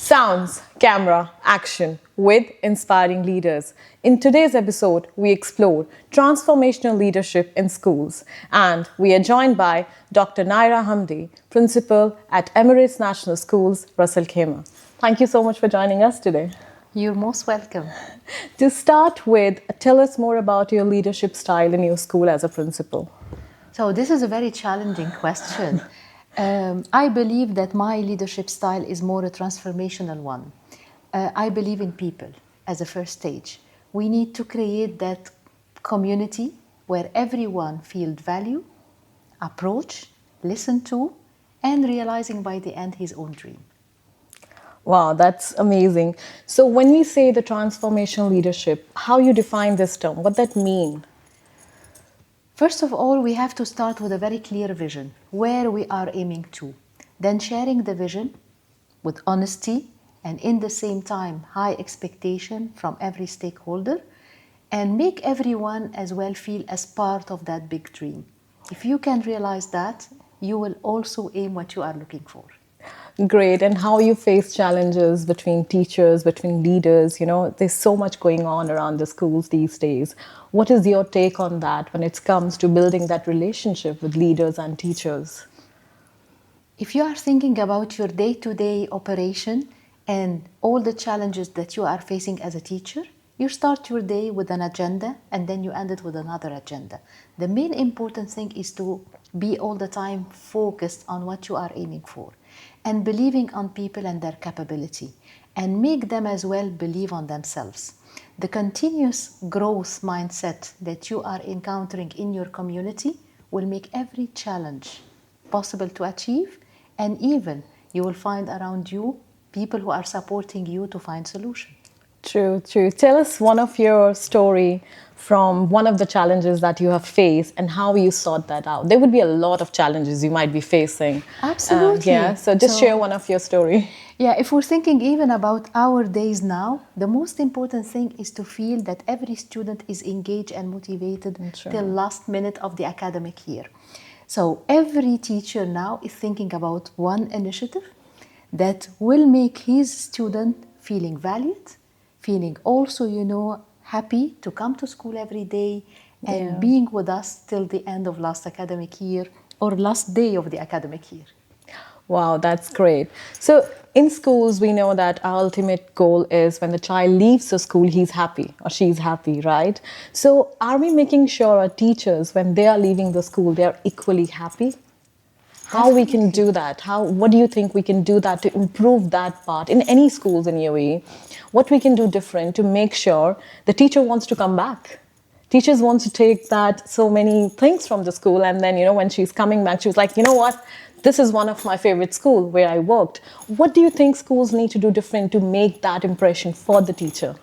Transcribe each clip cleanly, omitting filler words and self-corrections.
Sounds, camera, action with inspiring leaders. In today's episode, we explore transformational leadership in schools, and we are joined by Dr. Naira Hamdy, Principal at Emirates National Schools, Russell Khaimah. Thank you so much for joining us today. You're most welcome. To start with, tell us more about your leadership style in your school as a principal. So this is a very challenging question. I believe that my leadership style is more a transformational one. I believe in people as a first stage. We need to create that community where everyone feels value, approach, listened to, and realizing by the end his own dream. Wow, that's amazing. So when we say the transformational leadership, how you define this term, what that mean? First of all, we have to start with a very clear vision, where we are aiming to. Then sharing the vision with honesty and in the same time high expectation from every stakeholder, and make everyone as well feel as part of that big dream. If you can realize that, you will also aim what you are looking for. Great. And how you face challenges between teachers, between leaders, there's so much going on around the schools these days. What is your take on that when it comes to building that relationship with leaders and teachers? If you are thinking about your day-to-day operation and all the challenges that you are facing as a teacher, you start your day with an agenda and then you end it with another agenda. The main important thing is to be all the time focused on what you are aiming for and believing on people and their capability, and make them as well believe on themselves. The continuous growth mindset that you are encountering in your community will make every challenge possible to achieve, and even you will find around you people who are supporting you to find solutions. True, true. Tell us one of your story from one of the challenges that you have faced and how you sort that out. There would be a lot of challenges you might be facing. Absolutely. So just share one of your story. Yeah, if we're thinking even about our days now, the most important thing is to feel that every student is engaged and motivated till last minute of the academic year. So every teacher now is thinking about one initiative that will make his student feeling valued, feeling also, happy to come to school every day and being with us till the end of last academic year or last day of the academic year. Wow, that's great. So in schools, we know that our ultimate goal is when the child leaves the school, he's happy or she's happy, right? So are we making sure our teachers, when they are leaving the school, they are equally happy? How we can do that? What do you think we can do that to improve that part in any schools in UAE? What we can do different to make sure the teacher wants to come back? Teachers want to take that so many things from the school, and then when she's coming back, she was like, what? This is one of my favorite school where I worked. What do you think schools need to do different to make that impression for the teacher?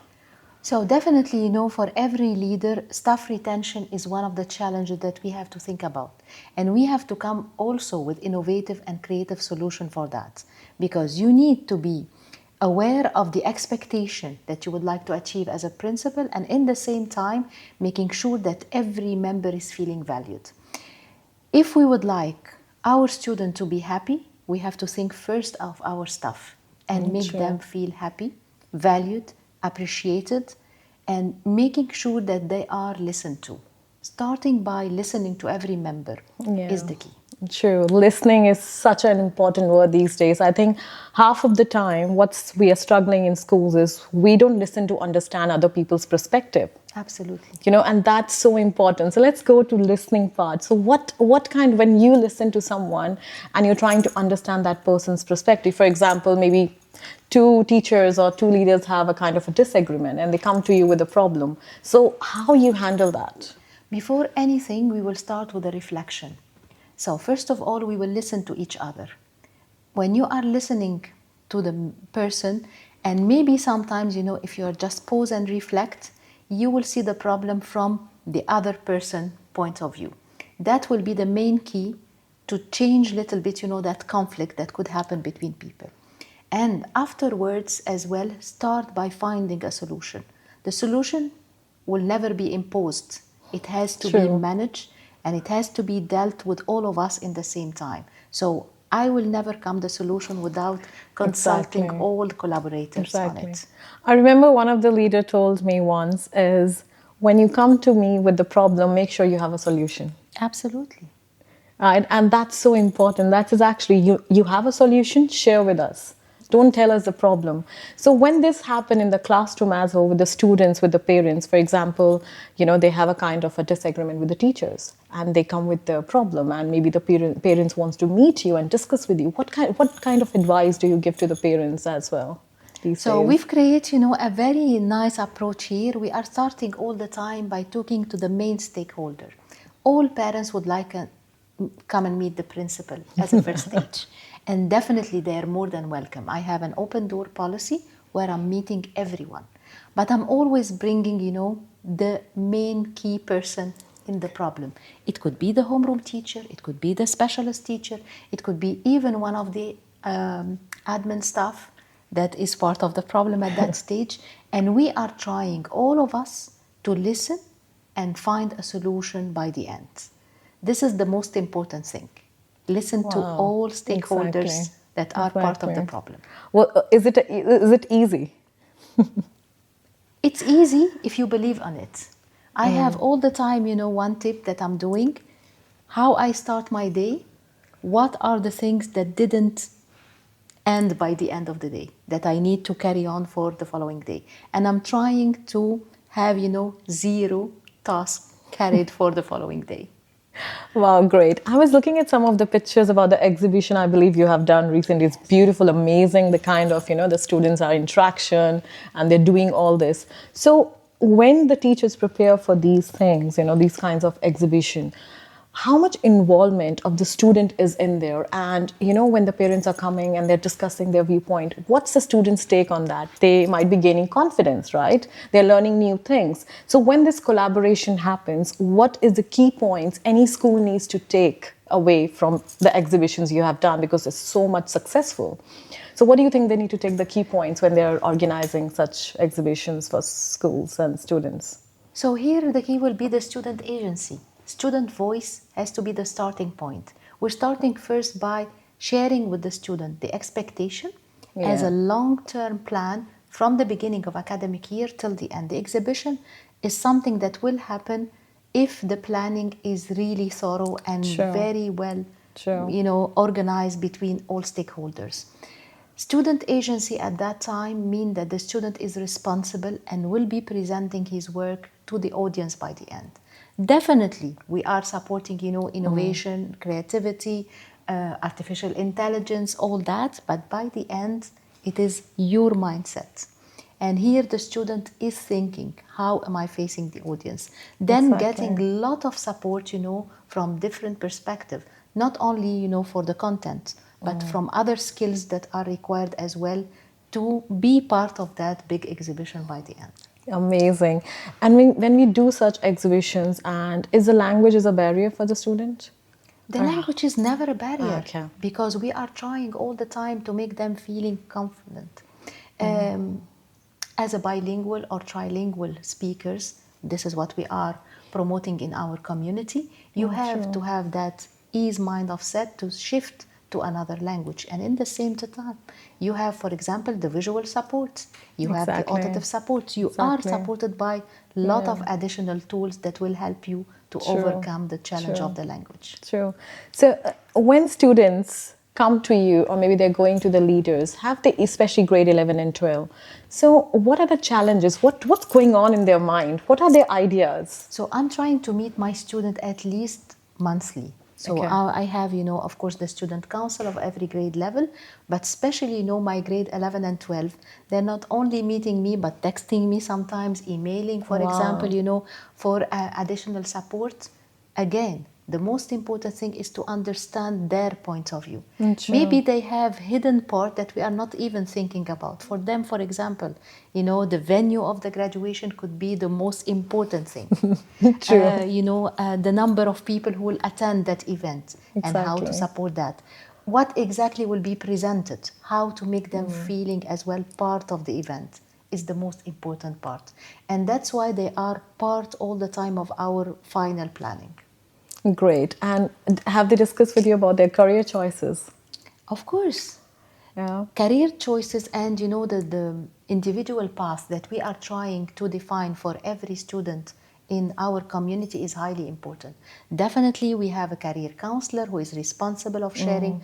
So definitely, for every leader, staff retention is one of the challenges that we have to think about. And we have to come also with innovative and creative solution for that. Because you need to be aware of the expectation that you would like to achieve as a principal, and in the same time, making sure that every member is feeling valued. If we would like our student to be happy, we have to think first of our staff and make them feel happy, valued, appreciated, and making sure that they are listened to. Starting by listening to every member is the key. True. Listening is such an important word these days. I think half of the time what we are struggling in schools is we don't listen to understand other people's perspective. Absolutely. And that's so important. So let's go to listening part. So what kind, when you listen to someone and you're trying to understand that person's perspective, for example, maybe two teachers or two leaders have a kind of a disagreement and they come to you with a problem. So how you handle that? Before anything, we will start with a reflection. So first of all, we will listen to each other. When you are listening to the person, and maybe sometimes, if you are just pause and reflect, you will see the problem from the other person's point of view. That will be the main key to change a little bit, that conflict that could happen between people. And afterwards as well, start by finding a solution. The solution will never be imposed. It has to be managed, and it has to be dealt with all of us in the same time. So I will never come the solution without consulting Exactly. all collaborators on Exactly. it. I remember one of the leader told me once is when you come to me with the problem, make sure you have a solution. Absolutely. Right? And that's so important. That is actually you have a solution, share with us. Don't tell us the problem. So when this happened in the classroom as well with the students, with the parents, for example, they have a kind of a disagreement with the teachers and they come with the problem and maybe the parents wants to meet you and discuss with you. What kind of advice do you give to the parents as well these So days? we've created, a very nice approach here. We are starting all the time by talking to the main stakeholder. All parents would like to come and meet the principal as a first stage. And definitely they are more than welcome. I have an open door policy where I'm meeting everyone. But I'm always bringing, the main key person in the problem. It could be the homeroom teacher, it could be the specialist teacher, it could be even one of the admin staff that is part of the problem at that stage. And we are trying, all of us, to listen and find a solution by the end. This is the most important thing. Listen to Wow. all Exactly. stakeholders that are part of the Exactly. problem. Well, is it easy? It's easy if you believe on it. I have all the time, one tip that I'm doing, how I start my day, what are the things that didn't end by the end of the day that I need to carry on for the following day. And I'm trying to have, zero tasks carried for the following day. Wow, great. I was looking at some of the pictures about the exhibition I believe you have done recently. It's beautiful, amazing, the kind of, the students are interaction and they're doing all this. So when the teachers prepare for these things, these kinds of exhibition, how much involvement of the student is in there? And when the parents are coming and they're discussing their viewpoint, what's the student's take on that? They might be gaining confidence, right? They're learning new things. So when this collaboration happens, what is the key points any school needs to take away from the exhibitions you have done, because it's so much successful? So what do you think they need to take the key points when they're organizing such exhibitions for schools and students? So here the key will be the student agency. Student voice has to be the starting point. We're starting first by sharing with the student the expectation as Yeah. a long-term plan from the beginning of academic year till the end. The exhibition is something that will happen if the planning is really thorough and Sure. very well, Sure. organized between all stakeholders. Student agency at that time mean that the student is responsible and will be presenting his work to the audience by the end. Definitely, we are supporting, innovation, creativity, artificial intelligence, all that, but by the end, it is your mindset. And here the student is thinking, how am I facing the audience? Then getting Exactly. a lot of support, from different perspective, not only, for the content, but from other skills that are required as well to be part of that big exhibition by the end. Amazing. And when we do such exhibitions, and is the language is a barrier for the student? The Ah, language is never a barrier okay. because we are trying all the time to make them feeling confident. Um, as a bilingual or trilingual speakers, this is what we are promoting in our community. You have to True. have that ease mind of set to shift to another language. And in the same time, you have, for example, the visual support, you have the Exactly. auditive support. You are Exactly. supported by a lot of Yeah. additional tools that will help you to True. overcome the challenge of True. the language. True. So when students come to you, or maybe they're going to the leaders, have they, especially grade 11 and 12? So what are the challenges? What's going on in their mind? What are their ideas? So I'm trying to meet my student at least monthly. So Okay. I have, of course, the student council of every grade level, but especially, my grade 11 and 12, they're not only meeting me, but texting me sometimes, emailing, for example, Wow. for additional support. Again, the most important thing is to understand their point of view. Maybe True. they have hidden part that we are not even thinking about. For them, for example, the venue of the graduation could be the most important thing. True. The number of people who will attend that event and how to Exactly. support that. What exactly will be presented, how to make them feeling as well part of the event is the most important part. And that's why they are part all the time of our final planning. Great. And have they discussed with you about their career choices? Of course. Yeah. Career choices and the individual path that we are trying to define for every student in our community is highly important. Definitely we have a career counselor who is responsible of sharing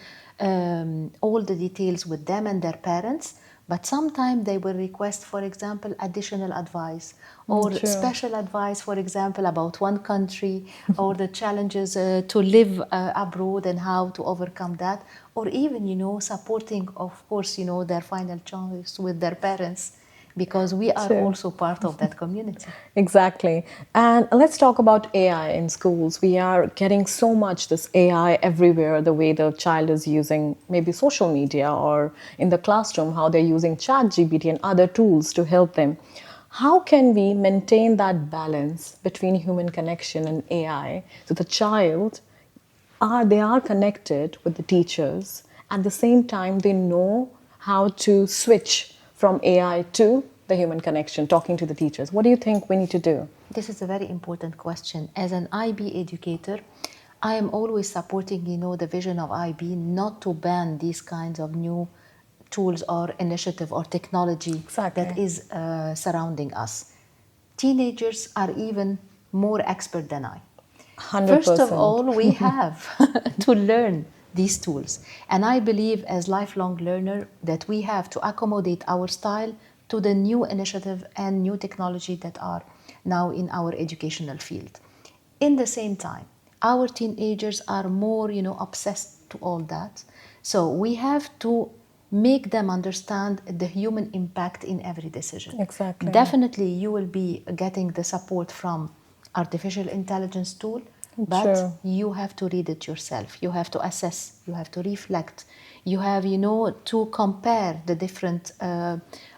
all the details with them and their parents, but sometimes they will request, for example, additional advice or True. special advice, for example, about one country or the challenges to live abroad and how to overcome that, or even, supporting, of course, their final choice with their parents, because we are True. also part of that community. Exactly. And let's talk about AI in schools. We are getting so much this AI everywhere, the way the child is using maybe social media or in the classroom, how they're using ChatGPT and other tools to help them. How can we maintain that balance between human connection and AI so the child they are connected with the teachers at the same time they know how to switch from AI to the human connection, talking to the teachers? What do you think we need to do? This is a very important question. As an IB educator, I am always supporting, the vision of IB not to ban these kinds of new tools or initiative or technology that Exactly. is surrounding us. Teenagers are even more expert than I. First of 100%. all, we have to learn these tools. And I believe as lifelong learner that we have to accommodate our style to the new initiative and new technology that are now in our educational field. In the same time, our teenagers are more, obsessed to all that. So we have to make them understand the human impact in every decision. Exactly. Definitely, you will be getting the support from artificial intelligence tool, but True. you have to read it yourself. You have to assess, you have to reflect, you have, to compare the different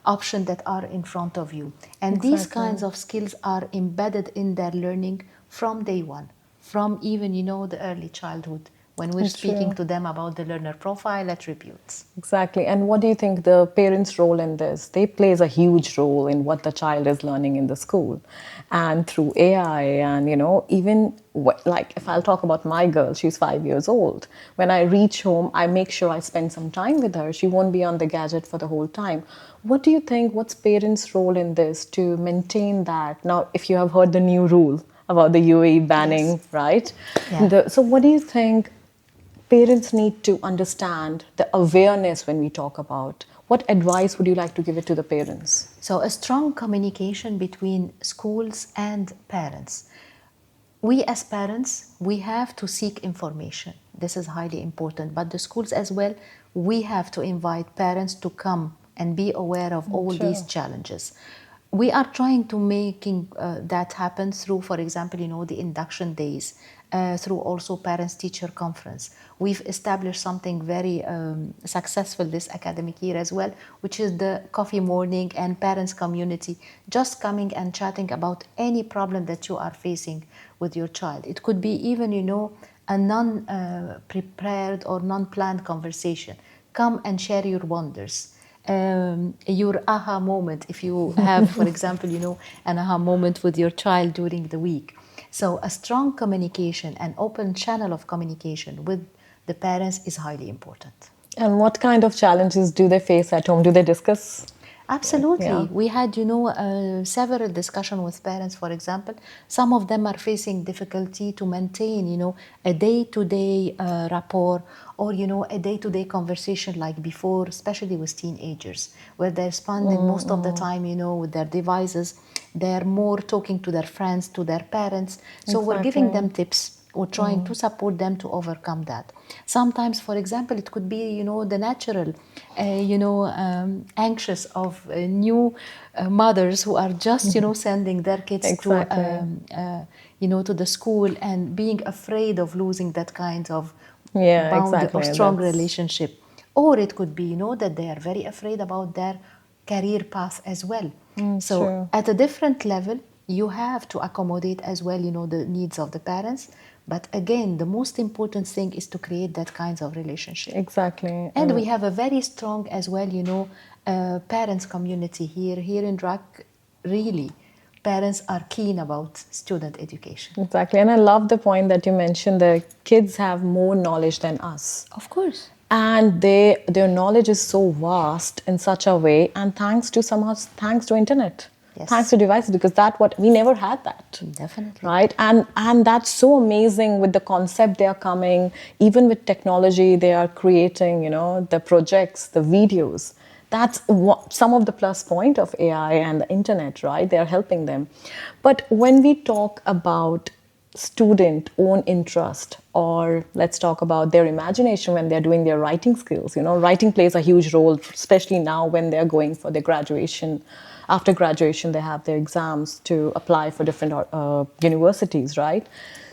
options that are in front of you. And these kinds Exactly. of skills are embedded in their learning from day one, from even, the early childhood, when we're speaking True. to them about the learner profile attributes. Exactly. And what do you think the parents' role in this? They plays a huge role in what the child is learning in the school. And through AI and, even like if I'll talk about my girl, she's 5 years old. When I reach home, I make sure I spend some time with her. She won't be on the gadget for the whole time. What do you think, what's parents' role in this to maintain that? Now, if you have heard the new rule about the UAE Yes. banning, right? Yeah. So what do you think parents need to understand the awareness when we talk about? What advice would you like to give it to the parents? So, a strong communication between schools and parents. We as parents, we have to seek information. This is highly important. But the schools as well, we have to invite parents to come and be aware of all these True. challenges. We are trying to making that happen through, for example, the induction days, through also parents teacher conference. We've established something very successful this academic year as well, which is the coffee morning and parents community, just coming and chatting about any problem that you are facing with your child. It could be even, a non-prepared or non-planned conversation. Come and share your wonders, your aha moment, if you have, for example, an aha moment with your child during the week. So a strong communication, an open channel of communication with the parents is highly important. And what kind of challenges do they face at home? Do they discuss? Yeah. Absolutely. We had, several discussion with parents, for example. Some of them are facing difficulty to maintain, a day-to-day rapport or, a day-to-day conversation like before, especially with teenagers, where they're spending most of the time, with their devices. They're more talking to their friends, to their parents. So we're giving Exactly. them tips. We're trying to support them to overcome that. Sometimes, for example, it could be, the natural, anxious of new mothers who are just, sending their kids to, Exactly. to the school and being afraid of losing that kind of Yeah, bound or exactly. strong That's relationship. Or it could be, that they are very afraid about their career path as well. So true. at a different level, you have to accommodate as well, the needs of the parents. But again, the most important thing is to create that kinds of relationship. Exactly. And we have a very strong as well, parents community here. Here in RAC, really, parents are keen about student education. Exactly. And I love the point that you mentioned the kids have more knowledge than us. Of course. and their knowledge is so vast in such a way, and thanks to internet, thanks Yes, to devices, because that what we never had that, definitely. right? And that's so amazing with the concept they are coming. Even with technology they are creating, the projects, the videos. That's some of the plus point of AI and the internet, right? They are helping them. But when we talk about student own interest, or let's talk about their imagination when they're doing their writing skills, writing plays a huge role, especially now when they're going for their graduation. After graduation they have their exams to apply for different universities, right?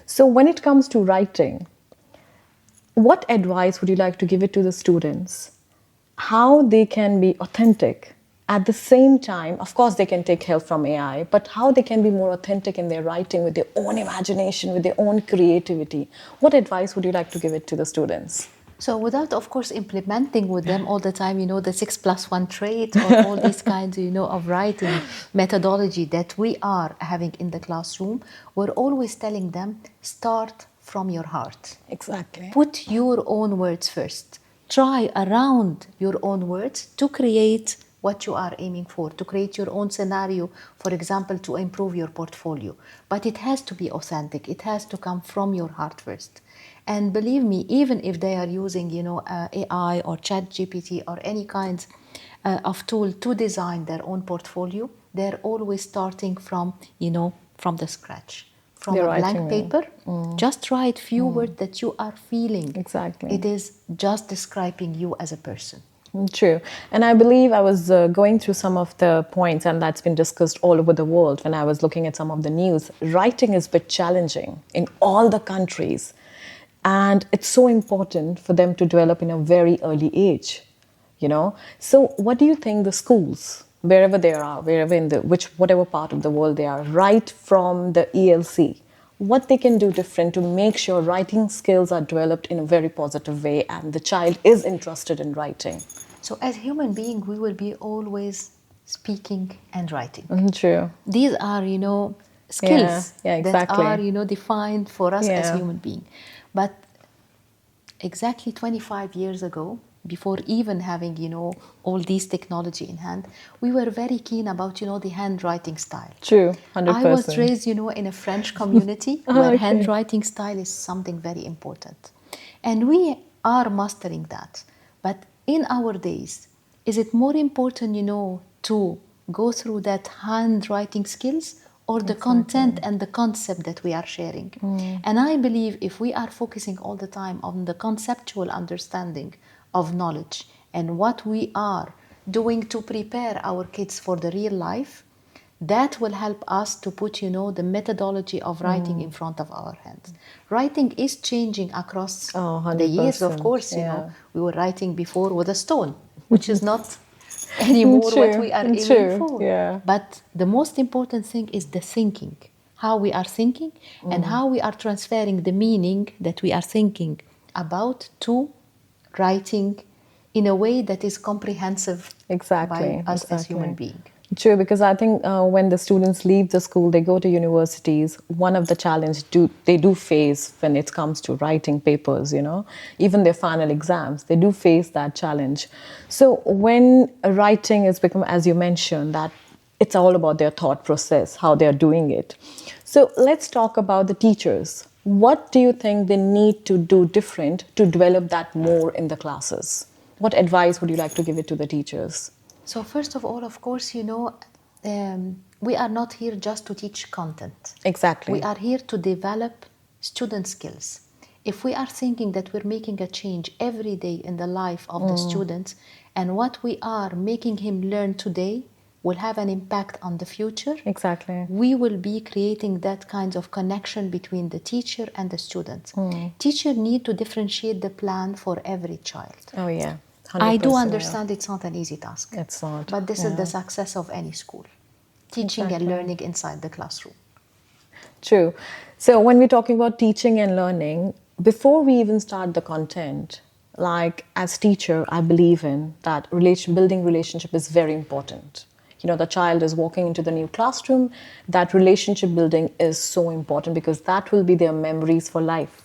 So when it comes to writing, what advice would you like to give it to the students, how they can be authentic at the same time? Of course they can take help from AI, but how they can be more authentic in their writing with their own imagination, with their own creativity? What advice would you like to give it to the students? So without, of course, implementing with them all the time, the 6+1 trait or all these kinds, of writing methodology that we are having in the classroom, we're always telling them, start from your heart. Exactly. Put your own words first. Try around your own words to create what you are aiming for, to create your own scenario, for example, to improve your portfolio. But it has to be authentic. It has to come from your heart first. And believe me, even if they are using, AI or ChatGPT or any kind of tool to design their own portfolio, they're always starting from, from the scratch, from They're a blank writing. paper. Just write few words that you are feeling. Exactly. It is just describing you as a person. True. And I believe I was going through some of the points, and that's been discussed all over the world when I was looking at some of the news. Writing is a bit challenging in all the countries. And it's so important for them to develop in a very early age. So what do you think the schools, wherever they are, wherever whatever part of the world they are, right from the ELC, what they can do different to make sure writing skills are developed in a very positive way and the child is interested in writing? So as human being, we will be always speaking and writing. True. These are, skills Yeah, that are, exactly. defined for us as Yeah. human being. But exactly 25 years ago, before even having, all these technology in hand, we were very keen about, the handwriting style. True, I was 100%. raised, in a French community where Okay. handwriting style is something very important. And we are mastering that. But in our days, is it more important, to go through that handwriting skills or the content and the concept that we are sharing? And I believe if we are focusing all the time on the conceptual understanding of knowledge and what we are doing to prepare our kids for the real life, that will help us to put, the methodology of writing in front of our hands. Writing is changing across Oh, the years, of 100%. course. Yeah. We were writing before with a stone, which is not anymore what we are aiming True. for. Yeah. But the most important thing is the thinking, how we are thinking and how we are transferring the meaning that we are thinking about to writing in a way that is comprehensive by Exactly. us as human Exactly. beings. True, because I think when the students leave the school, they go to universities. One of the challenge they do face when it comes to writing papers, even their final exams, they do face that challenge. So when writing is become, as you mentioned, that it's all about their thought process, how they're doing it. So let's talk about the teachers. What do you think they need to do different to develop that more in the classes? What advice would you like to give it to the teachers? So first of all, of course, we are not here just to teach content. Exactly. We are here to develop student skills. If we are thinking that we're making a change every day in the life of the students, and what we are making him learn today will have an impact on the future, Exactly. we will be creating that kind of connection between the teacher and the student. Teacher need to differentiate the plan for every child. Oh, yeah. I do 100%. understand it's not an easy task. It's not. But this is Yeah. the success of any school. Teaching and Exactly. learning inside the classroom. True. So when we're talking about teaching and learning, before we even start the content, like as teacher, I believe in that building relationship is very important. The child is walking into the new classroom, that relationship building is so important because that will be their memories for life.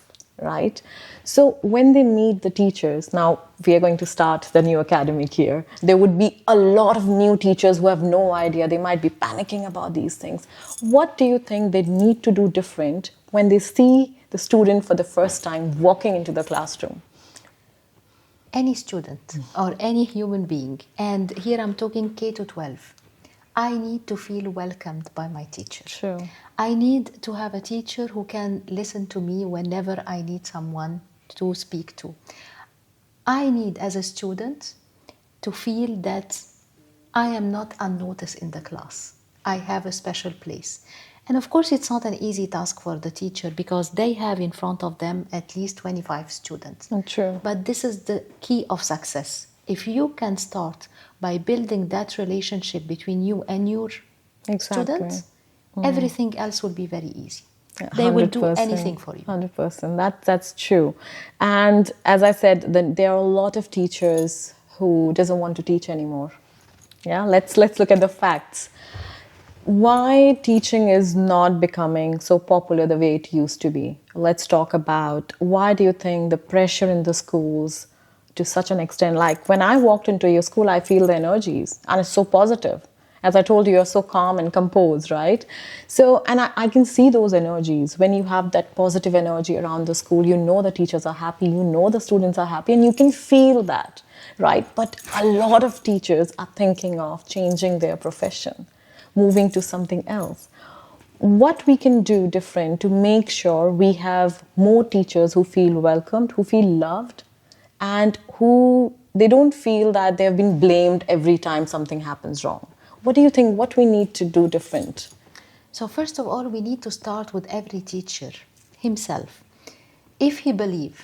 right? So when they meet the teachers, now we are going to start the new academic year, there would be a lot of new teachers who have no idea. They might be panicking about these things. What do you think they need to do different when they see the student for the first time walking into the classroom? Any student or any human being, and here I'm talking K to 12, I need to feel welcomed by my teacher. True. I need to have a teacher who can listen to me whenever I need someone to speak to. I need, as a student, to feel that I am not unnoticed in the class. I have a special place. And of course, it's not an easy task for the teacher because they have in front of them at least 25 students. True. But this is the key of success. If you can start by building that relationship between you and your Exactly. students, everything else will be very easy. Yeah, They will do anything for you. 100%. That's true. And as I said, there are a lot of teachers who doesn't want to teach anymore. Yeah, let's look at the facts. Why teaching is not becoming so popular the way it used to be. Let's talk about why do you think the pressure in the schools to such an extent, like when I walked into your school, I feel the energies and it's so positive. As I told you, you're so calm and composed, right? So, and I can see those energies. When you have that positive energy around the school, you know the teachers are happy, you know the students are happy, and you can feel that, right? But a lot of teachers are thinking of changing their profession, moving to something else. What we can do different to make sure we have more teachers who feel welcomed, who feel loved, and who they don't feel that they've been blamed every time something happens wrong. What do you think what we need to do different? So first of all, we need to start with every teacher himself. If he believes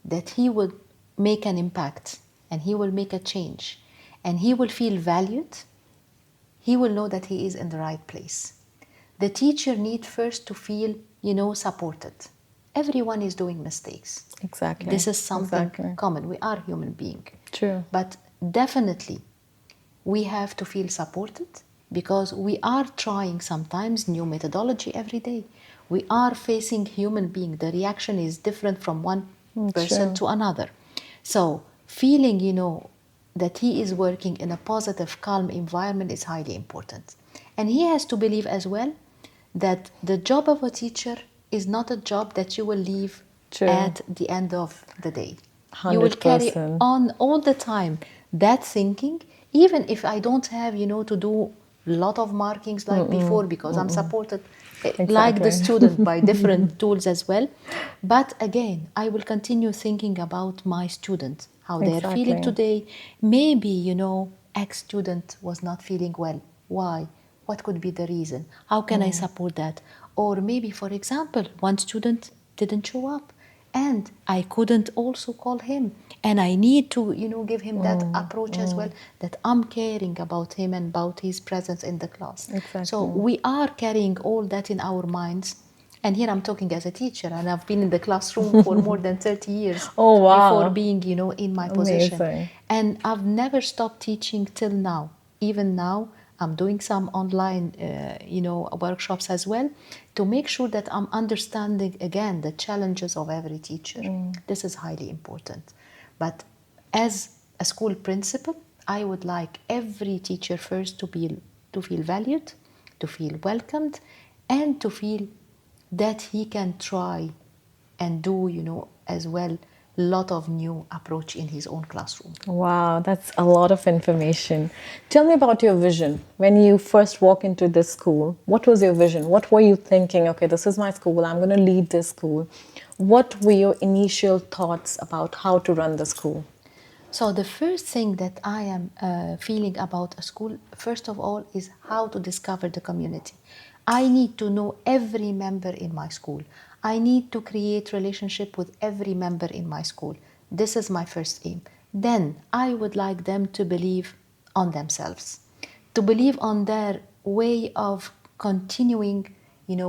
that he will make an impact and he will make a change and he will feel valued, he will know that he is in the right place. The teacher needs first to feel, supported. Everyone is doing mistakes. Exactly. This is something Exactly. common. We are human beings. True. But definitely, we have to feel supported because we are trying sometimes new methodology every day. We are facing human being. The reaction is different from one person True. to another. So feeling, that he is working in a positive, calm environment is highly important. And he has to believe as well that the job of a teacher is not a job that you will leave True. at the end of the day. You will carry 100%. on all the time that thinking, even if I don't have, to do a lot of markings like before because I'm supported like the Exactly. student by different tools as well. But again, I will continue thinking about my student, how they're feeling Exactly. today. Maybe, X student was not feeling well. Why? What could be the reason? How can I support that? Or maybe, for example, one student didn't show up and I couldn't also call him. And I need to, give him that approach as well, that I'm caring about him and about his presence in the class. So Exactly. we are carrying all that in our minds. And here I'm talking as a teacher, and I've been in the classroom for more than 30 years Oh, before wow. being, in my position. Amazing. And I've never stopped teaching till now. Even now, I'm doing some online, workshops as well to make sure that I'm understanding again the challenges of every teacher. This is highly important. But as a school principal, I would like every teacher first to feel valued, to feel welcomed, and to feel that he can try and do, as well, lot of new approach in his own classroom. Wow, that's a lot of information. Tell me about your vision. When you first walk into this school, what was your vision? What were you thinking? Okay, this is my school. I'm going to lead this school. What were your initial thoughts about how to run the school? So the first thing that I am feeling about a school, first of all, is how to discover the community. I need to know every member in my school. I need to create relationship with every member in my school. This is my first aim. Then I would like them to believe on themselves, to believe on their way of continuing,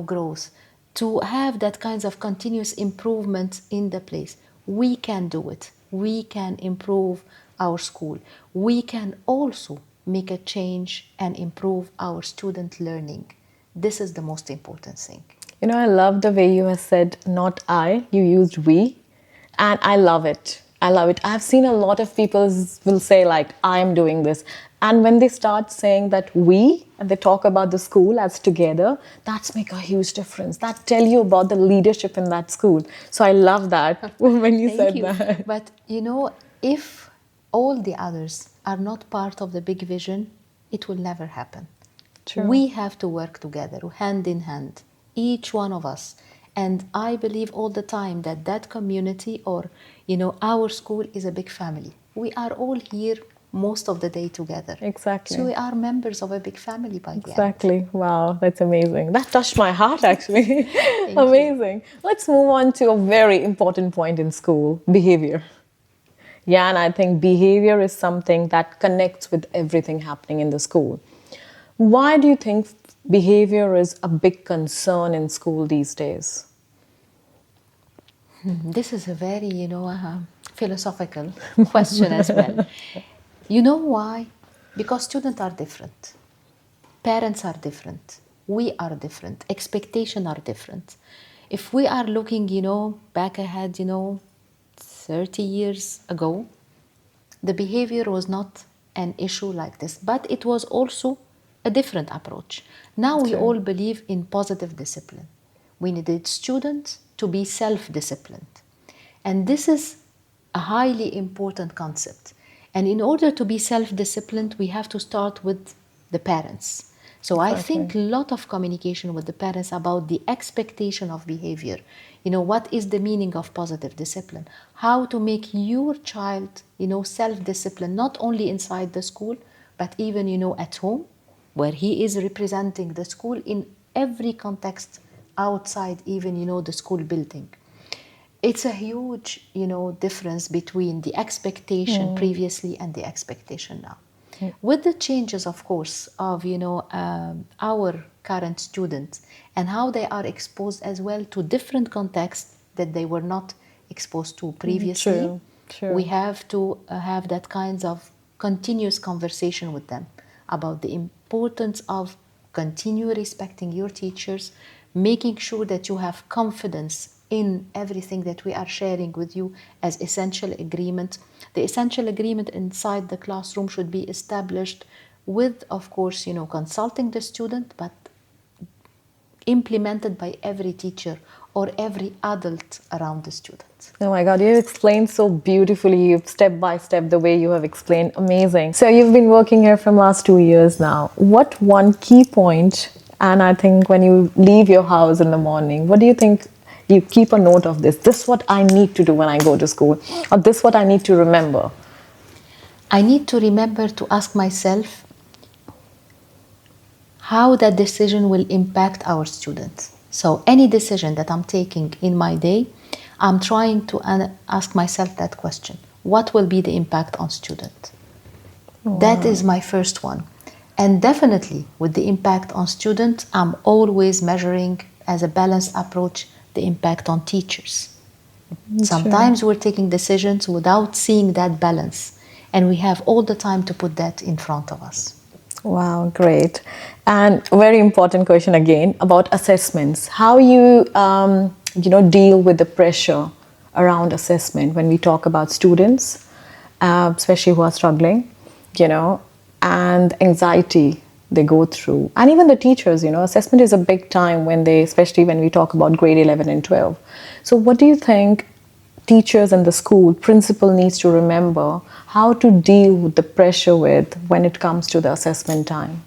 growth, to have that kinds of continuous improvement in the place. We can do it. We can improve our school. We can also make a change and improve our student learning. This is the most important thing. I love the way you have said not I, you used we, and I love it. I love it. I've seen a lot of people will say like I'm doing this, and when they start saying that we and they talk about the school as together, that's make a huge difference. That tell you about the leadership in that school. So I love that when you Thank said you. that. But if all the others are not part of the big vision, it will never happen. True. We have to work together, hand in hand, each one of us. And I believe all the time that that community or, our school is a big family. We are all here most of the day together. So Exactly. we are members of a big family by the end. Exactly. Wow, that's amazing. That touched my heart actually. Thank you. Amazing. Let's move on to a very important point in school, behavior. Yeah, and I think behavior is something that connects with everything happening in the school. Why do you think behavior is a big concern in school these days? This is a very, philosophical question as well. You know why? Because students are different, parents are different, we are different, expectations are different. If we are looking, back ahead, 30 years ago, the behavior was not an issue like this, but it was also a different approach. Now we True. all believe in positive discipline. We needed students to be self-disciplined. And this is a highly important concept. And in order to be self-disciplined, we have to start with the parents. So I think Exactly. a lot of communication with the parents about the expectation of behavior. What is the meaning of positive discipline? How to make your child, self-disciplined, not only inside the school, but even, at home, where he is representing the school in every context outside even, the school building. It's a huge, difference between the expectation previously and the expectation now. With the changes, of course, of our current students and how they are exposed as well to different contexts that they were not exposed to previously, True. we True. have to have that kinds of continuous conversation with them about the importance of continue respecting your teachers, making sure that you have confidence in everything that we are sharing with you as essential agreement. The essential agreement inside the classroom should be established with, of course, consulting the student, but implemented by every teacher or every adult around the student. Oh my God, you explained so beautifully, you step by step, the way you have explained. Amazing. So you've been working here from last 2 years now. What one key point, and I think when you leave your house in the morning, what do you think you keep a note of this? This is what I need to do when I go to school, or this is what I need to remember. I need to remember to ask myself how that decision will impact our students. So any decision that I'm taking in my day, I'm trying to ask myself that question. What will be the impact on student? That is my first one. And definitely with the impact on students, I'm always measuring as a balanced approach the impact on teachers. Sure. Sometimes we're taking decisions without seeing that balance, and we have all the time to put that in front of us. Wow, great. And very important question again about assessments. How you deal with the pressure around assessment when we talk about students, especially who are struggling, and anxiety they go through, and even the teachers. Assessment is a big time when especially when we talk about grade 11 and 12. So, what do you think teachers and the school principal needs to remember how to deal with the pressure with when it comes to the assessment time?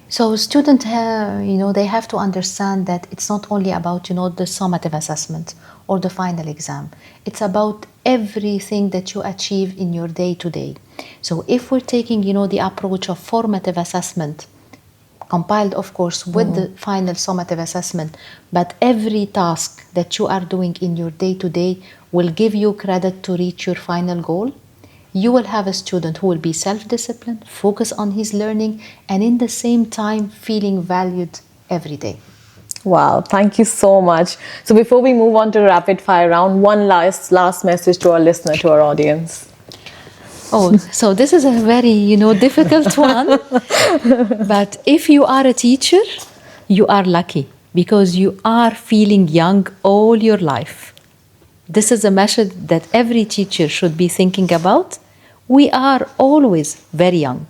So students have, they have to understand that it's not only about, the summative assessment or the final exam. It's about everything that you achieve in your day to day. So if we're taking, the approach of formative assessment, compiled of course with the final summative assessment, but every task that you are doing in your day to day will give you credit to reach your final goal. You will have a student who will be self-disciplined, focus on his learning, and in the same time feeling valued every day. Wow, thank you so much. So before we move on to rapid fire round, one last message to our listener, to our audience. Oh, so this is a very, difficult one. But if you are a teacher, you are lucky because you are feeling young all your life. This is a message that every teacher should be thinking about. We are always very young.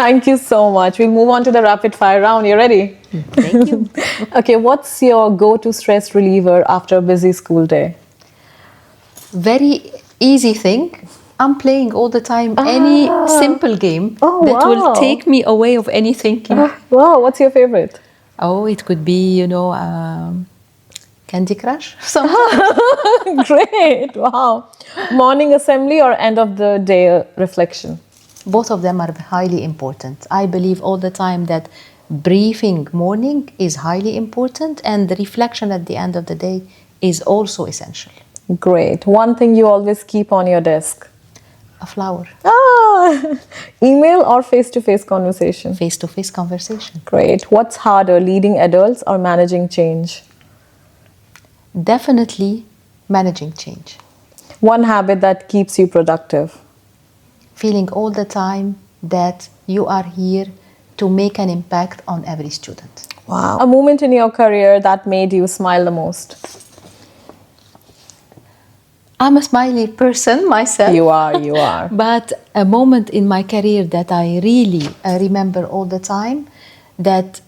Thank you so much. We'll move on to the rapid fire round. You ready? Thank you. Okay, what's your go-to stress reliever after a busy school day? Very easy thing. I'm playing all the time any simple game that will take me away of any thinking. Wow, what's your favorite? Oh, it could be, Candy Crush. Something. Great, wow. Morning assembly or end of the day reflection? Both of them are highly important. I believe all the time that briefing morning is highly important, and the reflection at the end of the day is also essential. Great. One thing you always keep on your desk? A flower. Email or face-to-face conversation? Face-to-face conversation. Great. What's harder, leading adults or managing change? Definitely managing change. One habit that keeps you productive? Feeling all the time that you are here to make an impact on every student. Wow. A moment in your career that made you smile the most? I'm a smiley person myself. You are. But a moment in my career that I really remember all the time, that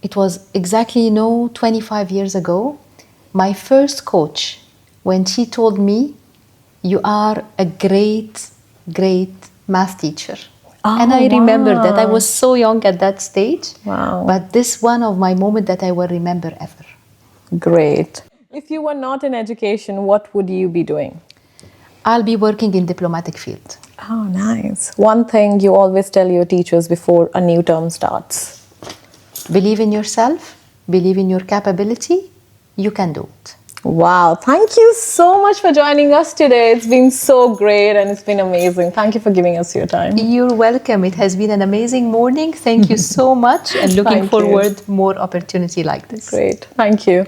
it was exactly 25 years ago, my first coach, when she told me, you are a great math teacher. And I remember that I was so young at that stage. Wow. But this one of my moments that I will remember ever. Great. If you were not in education, what would you be doing? I'll be working in diplomatic field. Oh, nice. One thing you always tell your teachers before a new term starts? Believe in yourself, believe in your capability, you can do it. Wow, thank you so much for joining us today. It's been so great and it's been amazing. Thank you for giving us your time. You're welcome. It has been an amazing morning. Thank you so much, and looking forward more opportunity like this. Great. Thank you.